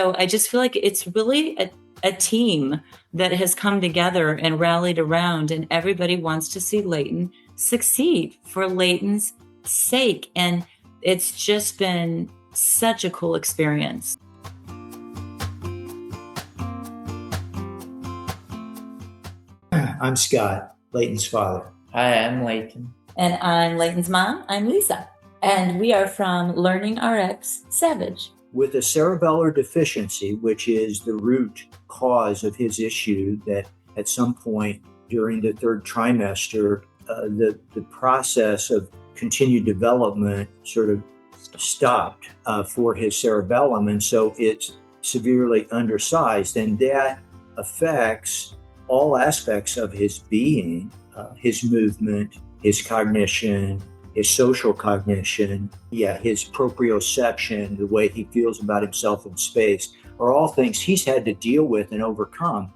So I just feel like it's really a team that has come together and rallied around, and everybody wants to see Leyton succeed for Leyton's sake. And it's just been such a cool experience. I'm Scott, Leyton's father. Hi, I'm Leyton. And I'm Leyton's mom. I'm Lisa. And we are from LearningRx Savage. With a cerebellar deficiency, which is the root cause of his issue, that at some point during the third trimester, the process of continued development sort of stopped for his cerebellum. And so it's severely undersized. And that affects all aspects of his being, his movement, his cognition, his social cognition, his proprioception, the way he feels about himself in space, are all things he's had to deal with and overcome.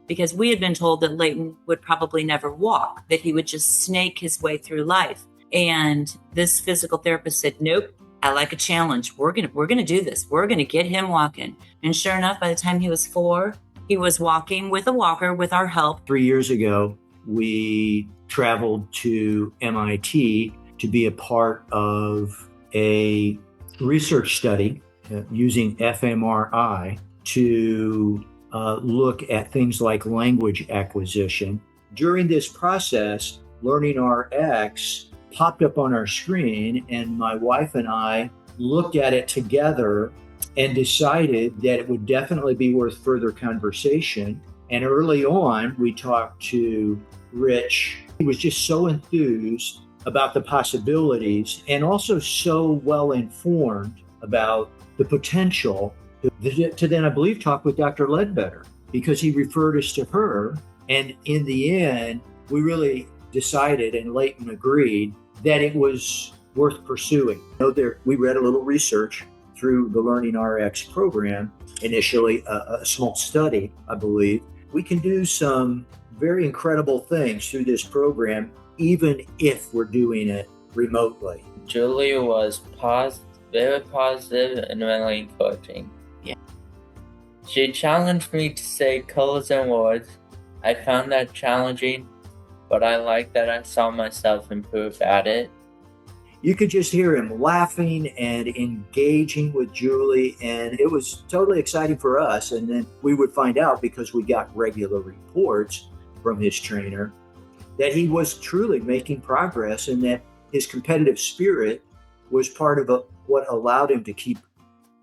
Because we had been told that Leyton would probably never walk, that he would just snake his way through life. And this physical therapist said, nope, I like a challenge. We're gonna do this. We're gonna get him walking. And sure enough, by the time he was 4, he was walking with a walker with our help. 3 years ago, we traveled to MIT to be a part of a research study using fMRI to look at things like language acquisition. During this process, LearningRx popped up on our screen, and my wife and I looked at it together and decided that it would definitely be worth further conversation. And early on, we talked to Rich. He was just so enthused about the possibilities and also so well informed about the potential to then, I believe, talk with Dr. Ledbetter, because he referred us to her. And in the end, we really decided, and Leyton agreed, that it was worth pursuing. We read a little research through the LearningRx program, initially a small study, I believe. We can do some very incredible things through this program, even if we're doing it remotely. Julie was very positive and really encouraging. Yeah. She challenged me to say colors and words. I found that challenging, but I like that I saw myself improve at it. You could just hear him laughing and engaging with Julie, and it was totally exciting for us. And then we would find out, because we got regular reports from his trainer, that he was truly making progress, and that his competitive spirit was part of what allowed him to keep,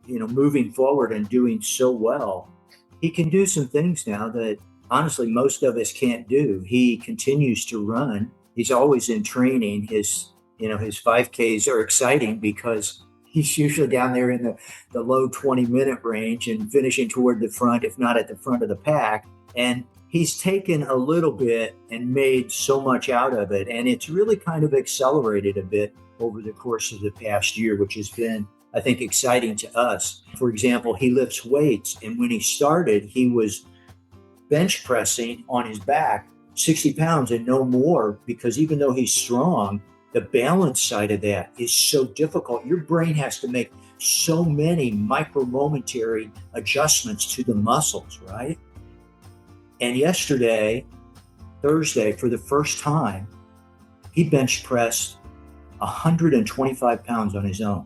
moving forward and doing so well. He can do some things now that honestly most of us can't do. He continues to run. He's always in training. His 5Ks are exciting because he's usually down there in the low 20-minute range and finishing toward the front, if not at the front of the pack. And he's taken a little bit and made so much out of it. And it's really kind of accelerated a bit over the course of the past year, which has been, I think, exciting to us. For example, he lifts weights. And when he started, he was bench pressing on his back 60 pounds and no more, because even though he's strong, the balance side of that is so difficult. Your brain has to make so many micro-momentary adjustments to the muscles, right? And yesterday, Thursday, for the first time, he bench pressed 125 pounds on his own.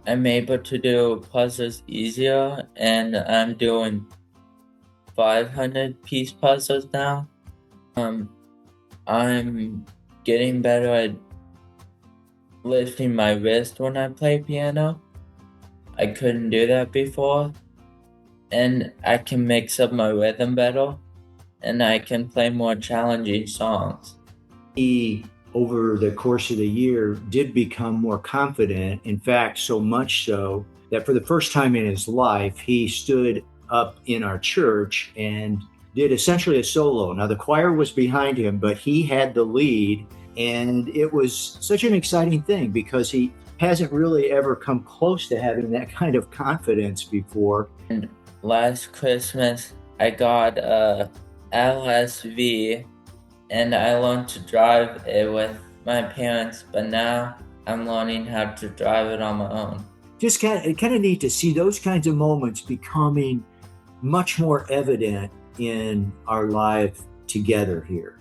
I'm able to do puzzles easier, and I'm doing 500-piece puzzles now. I'm getting better at lifting my wrist when I play piano. I couldn't do that before. And I can mix up my rhythm better, and I can play more challenging songs. He, over the course of the year, did become more confident. In fact, so much so that for the first time in his life, he stood up in our church and did essentially a solo. Now, the choir was behind him, but he had the lead. And it was such an exciting thing because he hasn't really ever come close to having that kind of confidence before. And last Christmas, I got a LSV, and I learned to drive it with my parents, but now I'm learning how to drive it on my own. just kind of neat to see those kinds of moments becoming much more evident in our life together here.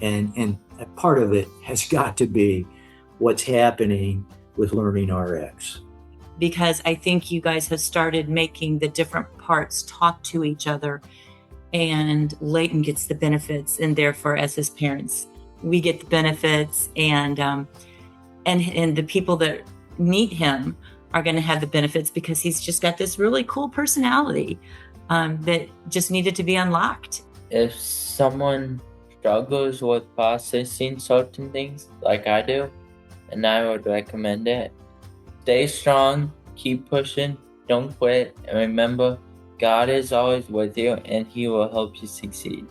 And a part of it has got to be what's happening with LearningRx. Because I think you guys have started making the different parts talk to each other, and Leyton gets the benefits, and therefore, as his parents, we get the benefits, and the people that meet him are going to have the benefits because he's just got this really cool personality that just needed to be unlocked. If someone struggles with processing certain things like I do, and I would recommend it, stay strong, keep pushing, don't quit, and remember, God is always with you and He will help you succeed.